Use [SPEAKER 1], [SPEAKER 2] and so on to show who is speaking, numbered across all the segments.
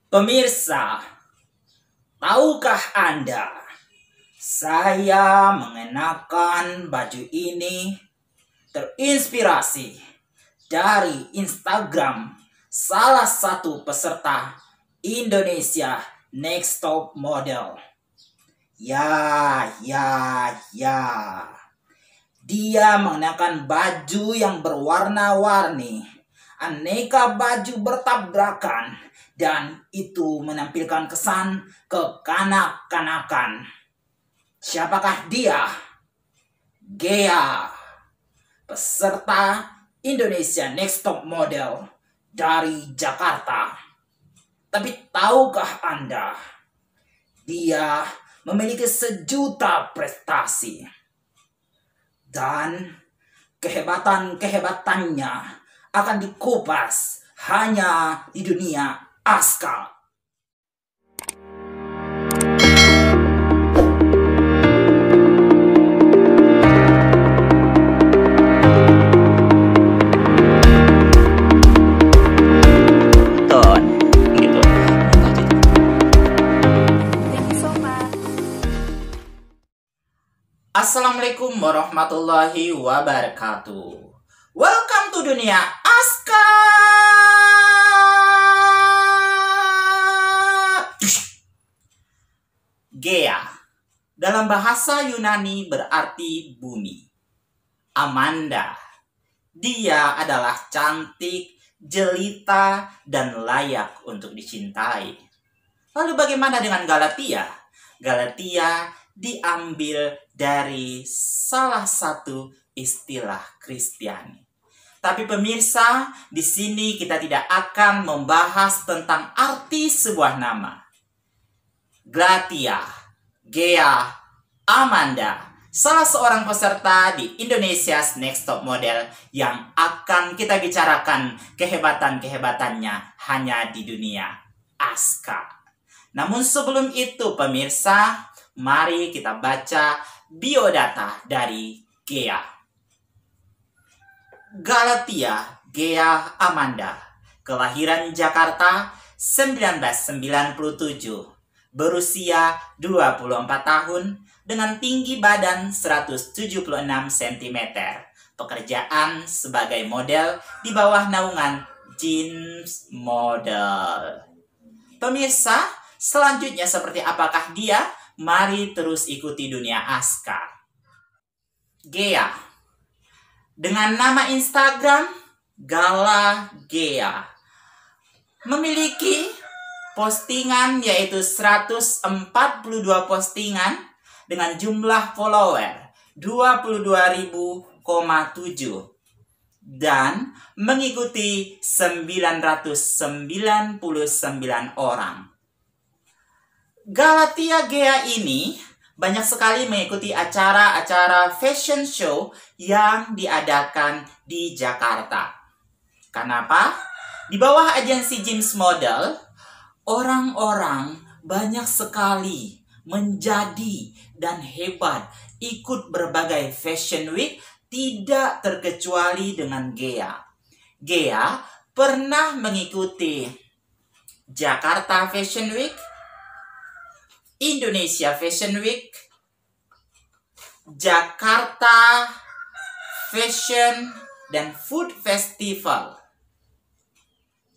[SPEAKER 1] Pemirsa, tahukah Anda, saya mengenakan baju ini terinspirasi dari Instagram salah satu peserta Indonesia Next Top Model. Ya. Dia mengenakan baju yang berwarna-warni, aneka baju bertabrakan, dan itu menampilkan kesan kekanak-kanakan. Siapakah dia? Ghea, peserta Indonesia Next Top Model dari Jakarta. Tapi tahukah Anda, dia memiliki sejuta prestasi. Dan kehebatan-kehebatannya akan dikupas hanya di dunia Aska. Assalamualaikum warahmatullahi wabarakatuh. Welcome to dunia Aska. Ghea dalam bahasa Yunani berarti bumi. Amanda, dia adalah cantik, jelita, dan layak untuk dicintai. Lalu bagaimana dengan Galatia? Galatia diambil dari salah satu istilah Kristiani. Tapi pemirsa, di sini kita tidak akan membahas tentang arti sebuah nama. Galatia, Ghea, Amanda, salah seorang peserta di Indonesia's Next Top Model yang akan kita bicarakan kehebatan-kehebatannya hanya di dunia Aska. Namun sebelum itu pemirsa, mari kita baca biodata dari Ghea. Galatia Ghea Amanda, kelahiran Jakarta 1997, berusia 24 tahun, dengan tinggi badan 176 cm, pekerjaan sebagai model di bawah naungan Jeans Model. Pemirsa, selanjutnya seperti apakah dia? Mari terus ikuti dunia Aska. Ghea, dengan nama Instagram Gala Ghea, memiliki postingan yaitu 142 postingan dengan jumlah follower 22.000,7 dan mengikuti 999 orang. Galatia Ghea ini banyak sekali mengikuti acara-acara fashion show yang diadakan di Jakarta. Kenapa? Di bawah agensi Jeans Model, orang-orang banyak sekali menjadi dan hebat ikut berbagai fashion week, tidak terkecuali dengan Ghea. Ghea pernah mengikuti Jakarta Fashion Week, Indonesia Fashion Week, Jakarta Fashion dan Food Festival.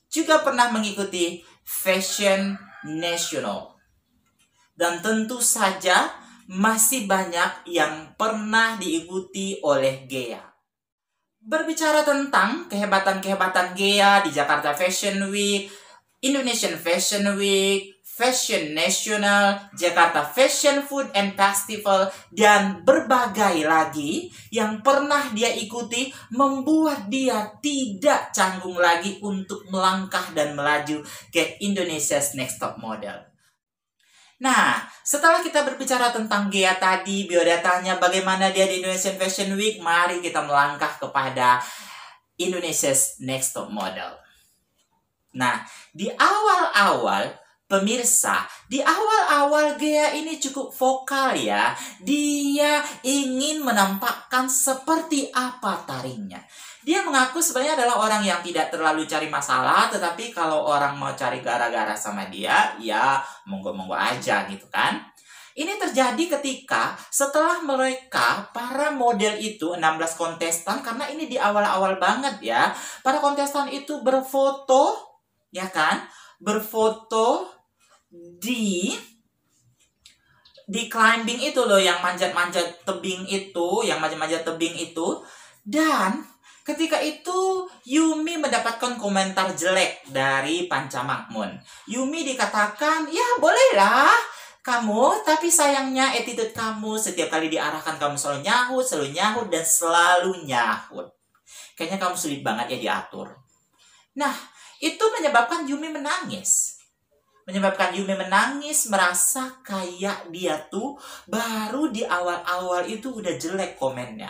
[SPEAKER 1] Juga pernah mengikuti Fashion National. Dan tentu saja masih banyak yang pernah diikuti oleh Ghea. Berbicara tentang kehebatan-kehebatan Ghea di Jakarta Fashion Week, Indonesian Fashion Week, Fashion National, Jakarta Fashion Food and Festival, dan berbagai lagi yang pernah dia ikuti, membuat dia tidak canggung lagi untuk melangkah dan melaju ke Indonesia's Next Top Model. Nah, setelah kita berbicara tentang Ghea tadi, biodatanya, bagaimana dia di Indonesian Fashion Week, mari kita melangkah kepada Indonesia's Next Top Model. Nah, di awal-awal, pemirsa, di awal-awal Ghea ini cukup vokal ya. Dia ingin menampakkan seperti apa taringnya. Dia mengaku sebenarnya adalah orang yang tidak terlalu cari masalah, tetapi kalau orang mau cari gara-gara sama dia, ya monggo-monggo aja gitu kan. Ini terjadi ketika setelah mereka, para model itu, 16 kontestan, karena ini di awal-awal banget ya, para kontestan itu berfoto, ya kan, berfoto di climbing itu loh, yang manjat-manjat tebing itu, dan ketika itu Yumi mendapatkan komentar jelek dari Pancamakmun. Yumi dikatakan, ya bolehlah kamu, tapi sayangnya attitude kamu setiap kali diarahkan kamu selalu nyahut, dan selalu nyahut. Kayaknya kamu sulit banget ya diatur. Nah, itu menyebabkan Yumi menangis. Merasa kayak dia tuh baru di awal-awal itu udah jelek komennya.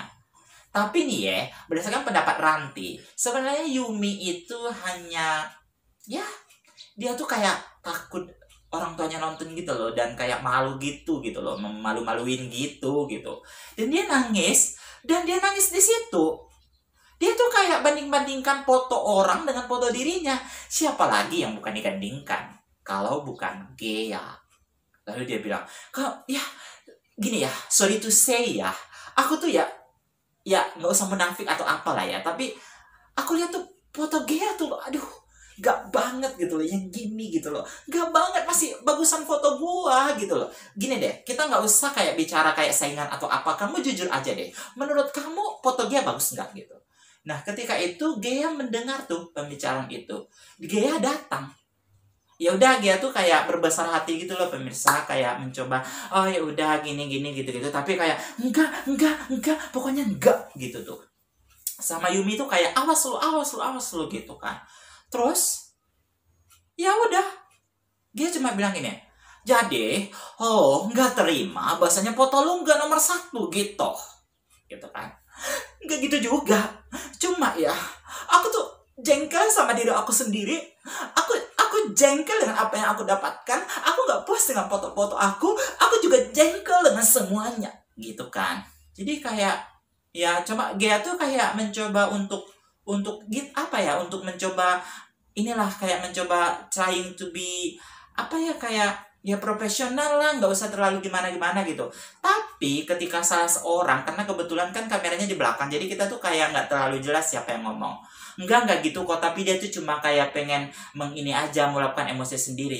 [SPEAKER 1] Tapi nih ya, berdasarkan pendapat Ranti, sebenarnya Yumi itu hanya, ya, dia tuh kayak takut orang tuanya nonton gitu loh, dan kayak malu gitu loh, malu-maluin gitu. Dan dia nangis di situ. Dia tuh kayak banding-bandingkan foto orang dengan foto dirinya. Siapa lagi yang bukan digandingkan kalau bukan Gea? Lalu dia bilang, ya gini ya, sorry to say ya, aku tuh ya nggak usah menafik atau apalah ya, tapi aku lihat tuh foto Gea tuh, aduh, gak banget gitu loh, yang gini gitu loh, gak banget, masih bagusan foto gua gitu loh. Gini deh, kita nggak usah kayak bicara kayak saingan atau apa, kamu jujur aja deh, menurut kamu foto Gea bagus nggak gitu. Nah, ketika itu Gea mendengar tuh pembicaraan itu, Gea datang. Ya udah, Gea tuh kayak berbesar hati gitu loh pemirsa, kayak mencoba, oh ya udah gini gitu, tapi kayak enggak, pokoknya enggak gitu tuh. Sama Yumi tuh kayak awas lu gitu kan. Terus ya udah, Gea cuma bilang gini, jadi nggak terima bahasanya foto lu nggak nomor 1 gitu kan. Nggak gitu juga, cuma ya aku tuh jengkel sama diri aku sendiri. Aku jengkel dengan apa yang aku dapatkan. Aku nggak puas dengan foto-foto aku juga jengkel dengan semuanya gitu kan. Jadi kayak ya coba Gea tuh kayak mencoba untuk mencoba inilah, kayak mencoba trying to be kayak ya profesional lah, nggak usah terlalu gimana gitu. Tapi ketika salah seorang, karena kebetulan kan kameranya di belakang, jadi kita tuh kayak nggak terlalu jelas siapa yang ngomong. Enggak gitu kok, tapi dia tuh cuma kayak pengen mengini aja, melakukan emosi sendiri.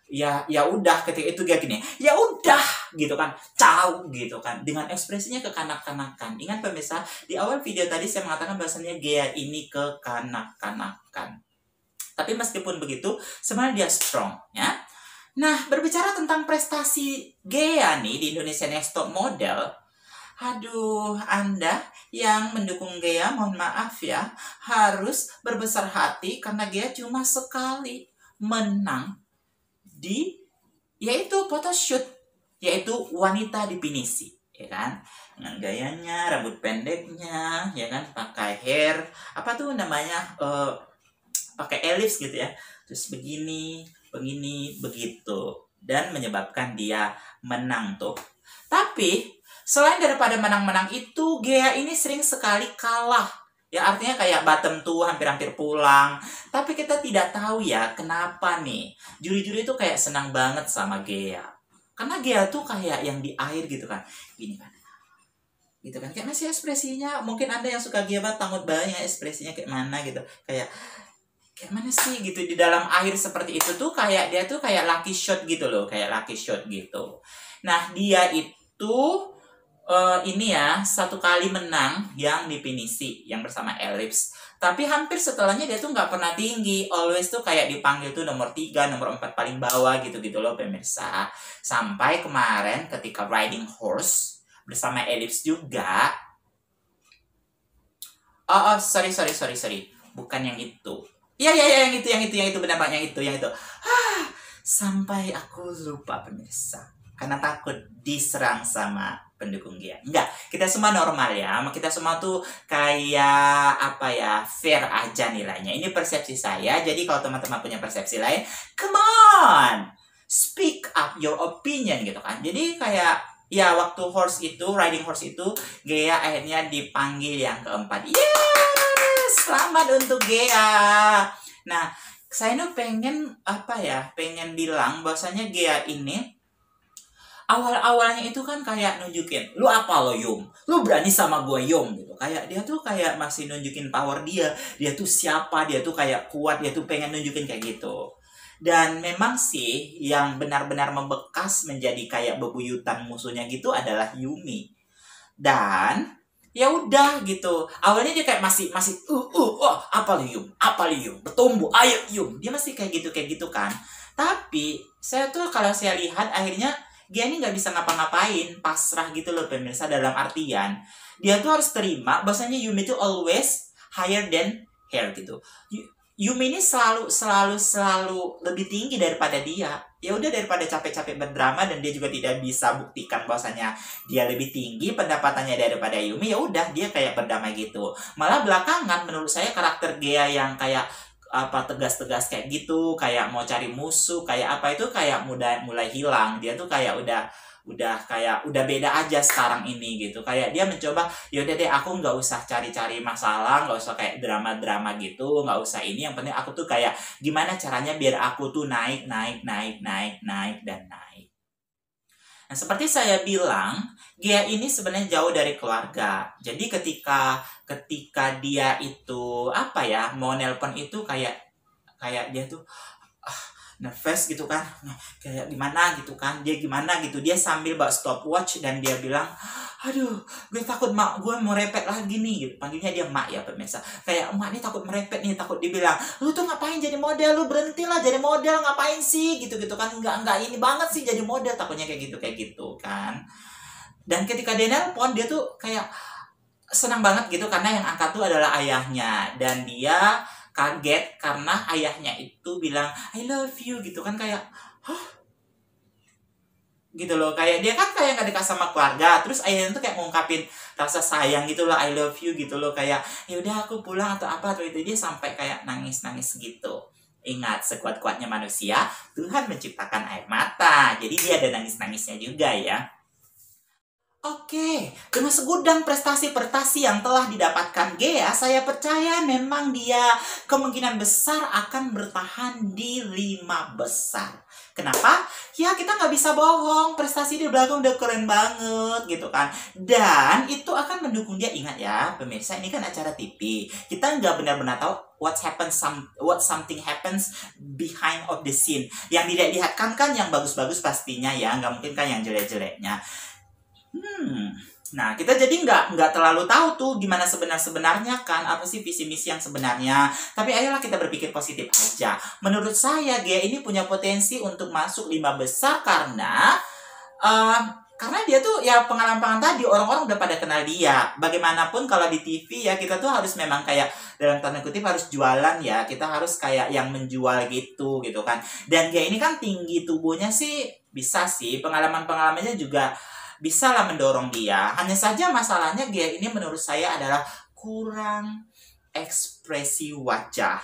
[SPEAKER 1] Ya udah, ketika itu dia gini, ya udah gitu kan, caw gitu kan, dengan ekspresinya kekanak-kanakan. Ingat pemirsa, di awal video tadi saya mengatakan bahasanya Gea ini kekanak-kanakan. Tapi meskipun begitu, sebenarnya dia strong ya. Nah, berbicara tentang prestasi Gea nih di Indonesia Next Top Model, aduh, Anda yang mendukung Gea, mohon maaf ya, harus berbesar hati karena Gea cuma sekali menang di yaitu photoshoot, yaitu wanita di pinisi, ya kan? Dengan gayanya, rambut pendeknya, ya kan, pakai hair, apa tuh namanya, pakai ellipse gitu ya, terus begini, begitu, dan menyebabkan dia menang tuh. Tapi selain daripada menang-menang itu, Gea ini sering sekali kalah. Ya artinya kayak bottom tuh hampir-hampir pulang. Tapi kita tidak tahu ya kenapa nih. Juri-juri itu kayak senang banget sama Gea. Karena Gea tuh kayak yang di air gitu kan. Gini kan. Gitu kan. Kayak masih ekspresinya. Mungkin Anda yang suka Gea banget, takut banget ekspresinya kayak mana gitu. Kayak mana sih gitu di dalam air seperti itu tuh, kayak dia tuh kayak lucky shot gitu loh. Kayak lucky shot gitu. Nah, dia itu ini ya, 1 kali menang yang di pinisi, yang bersama ellipse. Tapi hampir setelahnya dia tuh nggak pernah tinggi. Always tuh kayak dipanggil tuh nomor 3, nomor 4 paling bawah gitu loh pemirsa. Sampai kemarin ketika riding horse bersama ellipse juga. Sorry. Bukan yang itu. Ya, yang itu benar Pak, yang itu. Sampai aku lupa pemirsa. Karena takut diserang sama pendukung Gea. Enggak, kita semua normal ya. Kita semua tuh kayak fair aja nilainya. Ini persepsi saya. Jadi kalau teman-teman punya persepsi lain, come on, speak up your opinion gitu kan. Jadi kayak ya waktu riding horse itu Gea akhirnya dipanggil yang keempat. Yeay! Selamat untuk Gea. Nah, saya tuh pengen pengen bilang bahwasanya Gea ini awal-awalnya itu kan kayak nunjukin, lu apa lo Yum, lu berani sama gue Yum gitu. Kayak dia tuh kayak masih nunjukin power dia tuh siapa, dia tuh kayak kuat, dia tuh pengen nunjukin kayak gitu. Dan memang sih yang benar-benar membekas menjadi kayak bebuyutan musuhnya gitu adalah Yumi. Dan ya udah gitu. Awalnya dia kayak masih oh, apa lu Yum, bertumbuh, ayo Yum. Dia masih kayak gitu kan. Tapi saya tuh kalau saya lihat akhirnya dia ini nggak bisa ngapa-ngapain, pasrah gitu loh pemirsa, dalam artian dia tuh harus terima bahwasanya Yumi itu always higher than her gitu. Yumi ini selalu lebih tinggi daripada dia. Ya udah, daripada capek-capek berdrama dan dia juga tidak bisa buktikan bahwasanya dia lebih tinggi pendapatannya daripada Yumi, ya udah dia kayak berdamai gitu. Malah belakangan menurut saya karakter Gea yang kayak tegas-tegas kayak gitu, kayak mau cari musuh kayak apa, itu kayak mulai hilang. Dia tuh kayak udah beda aja sekarang ini gitu. Kayak dia mencoba, yaudah deh aku nggak usah cari-cari masalah, nggak usah kayak drama-drama gitu, nggak usah ini, yang penting aku tuh kayak gimana caranya biar aku tuh naik dan naik. Nah, seperti saya bilang, Gea ini sebenarnya jauh dari keluarga. Jadi ketika dia itu mau nelpon itu kayak dia tuh nervous gitu kan, kayak gimana gitu kan, dia sambil bawa stopwatch dan dia bilang, aduh gue takut mak gue mau repet lagi nih gitu. Panggilnya dia mak ya pemirsa, kayak mak nih takut merepet nih, takut dibilang lu tuh ngapain jadi model, lu berhentilah jadi model, ngapain sih gitu kan, nggak ini banget sih jadi model, takutnya kayak gitu kan. Dan ketika dia nelpon, dia tuh kayak senang banget gitu karena yang angkat tuh adalah ayahnya, dan dia kaget karena ayahnya itu bilang I love you gitu kan, kayak gitu loh, kayak dia kan kayak gak dekat sama keluarga, terus ayahnya tuh kayak ngungkapin rasa sayang gitu loh, I love you gitu loh, kayak ya udah aku pulang atau apa, atau itu dia sampai kayak nangis gitu. Ingat, sekuat-kuatnya manusia Tuhan menciptakan air mata, jadi dia ada nangis-nangisnya juga ya. Oke, dengan segudang prestasi-prestasi yang telah didapatkan Gea, saya percaya memang dia kemungkinan besar akan bertahan di 5 besar. Kenapa? Ya kita nggak bisa bohong, prestasi di belakang udah keren banget gitu kan. Dan itu akan mendukung dia. Ingat ya pemirsa, ini kan acara TV. Kita nggak benar-benar tahu what something happens behind of the scene. Yang tidak dilihatkan kan yang bagus-bagus pastinya ya, nggak mungkin kan yang jelek-jeleknya. Nah, kita jadi nggak terlalu tahu tuh gimana sebenarnya kan, apa sih visi misi yang sebenarnya. Tapi ayolah kita berpikir positif aja. Menurut saya Gea ini punya potensi untuk masuk 5 besar karena dia tuh ya pengalaman tadi, orang-orang udah pada kenal dia. Bagaimanapun kalau di TV ya kita tuh harus memang kayak dalam tanda kutip harus jualan ya. Kita harus kayak yang menjual gitu kan. Dan Gea ini kan tinggi tubuhnya sih bisa sih, pengalamannya juga bisa lah mendorong dia. Hanya saja masalahnya Gea ini menurut saya adalah kurang ekspresi wajah.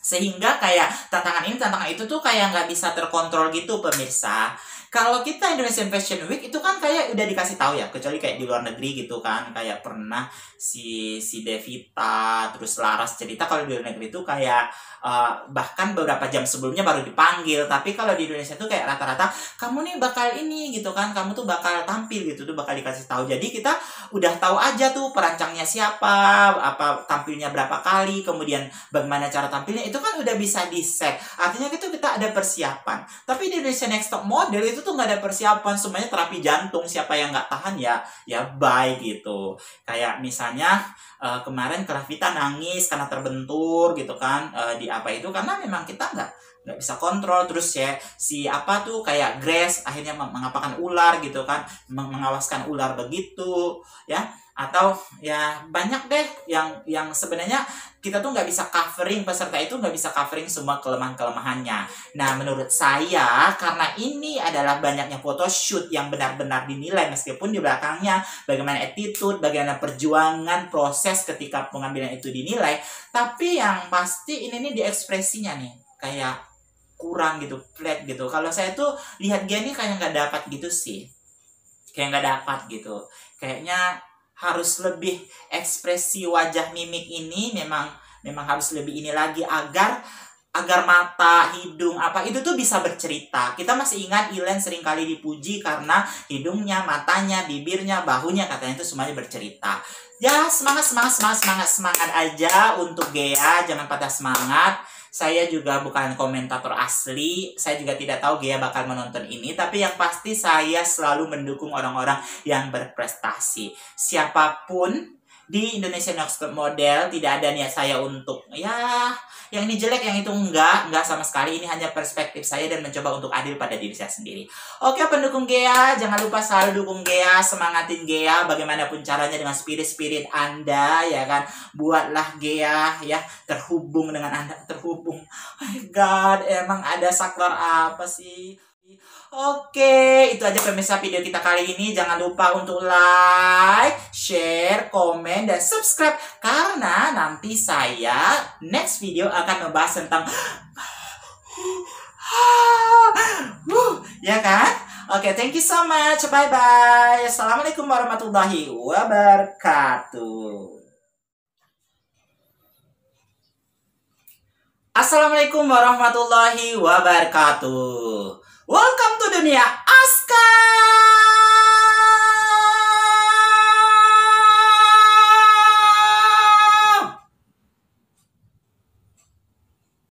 [SPEAKER 1] Sehingga kayak tantangan itu tuh kayak nggak bisa terkontrol gitu pemirsa. Kalau kita Indonesian Fashion Week itu kan kayak udah dikasih tahu ya, kecuali kayak di luar negeri gitu kan, kayak pernah si Devita terus Laras cerita kalau di luar negeri itu kayak bahkan beberapa jam sebelumnya baru dipanggil. Tapi kalau di Indonesia tuh kayak rata-rata kamu nih bakal ini gitu kan, kamu tuh bakal tampil gitu tuh, bakal dikasih tahu. Jadi kita udah tahu aja tuh perancangnya siapa, apa tampilnya berapa kali, kemudian bagaimana cara tampilnya, itu kan udah bisa di set. Artinya itu kita ada persiapan. Tapi di Indonesia Next Top Model itu tuh nggak ada persiapan, semuanya terapi jantung. Siapa yang nggak tahan ya bye gitu. Kayak misalnya kemarin Kravita nangis karena terbentur gitu kan, di apa itu, karena memang kita nggak bisa kontrol. Terus ya si apa tuh kayak Grace akhirnya mengapakan ular gitu kan, mengawaskan ular begitu ya. Atau ya banyak deh yang sebenarnya kita tuh nggak bisa covering, peserta itu nggak bisa covering semua kelemahannya. Nah menurut saya karena ini adalah banyaknya photoshoot yang benar-benar dinilai, meskipun di belakangnya bagaimana attitude, bagaimana perjuangan proses ketika pengambilan itu dinilai, tapi yang pasti ini nih di ekspresinya nih kayak kurang gitu, flat gitu. Kalau saya tuh lihat Gea nih kayak nggak dapat gitu sih, kayak nggak dapat gitu, kayaknya harus lebih ekspresi wajah mimik ini memang harus lebih ini lagi agar mata, hidung, apa itu tuh bisa bercerita. Kita masih ingat Ilen seringkali dipuji karena hidungnya, matanya, bibirnya, bahunya katanya itu semuanya bercerita. Ya, semangat aja untuk Gea, jangan patah semangat. Saya juga bukan komentator asli, saya juga tidak tahu Gea bakal menonton ini, tapi yang pasti saya selalu mendukung orang-orang yang berprestasi. Siapapun di Indonesia Next Top Model, tidak ada niat saya untuk yang ini jelek, yang itu enggak sama sekali. Ini hanya perspektif saya dan mencoba untuk adil pada diri saya sendiri. Oke, pendukung Gea, jangan lupa selalu dukung Gea, semangatin Gea bagaimanapun caranya dengan spirit Anda, ya kan. Buatlah Gea ya terhubung dengan Anda, terhubung. Oh my God, emang ada saklar apa sih? Oke, itu aja pemirsa video kita kali ini. Jangan lupa untuk like, share, komen, dan subscribe. Karena nanti saya next video akan membahas tentang ya kan? Oke, thank you so much. Bye-bye. Assalamualaikum warahmatullahi wabarakatuh. Assalamualaikum warahmatullahi wabarakatuh. Welcome to dunia Aska.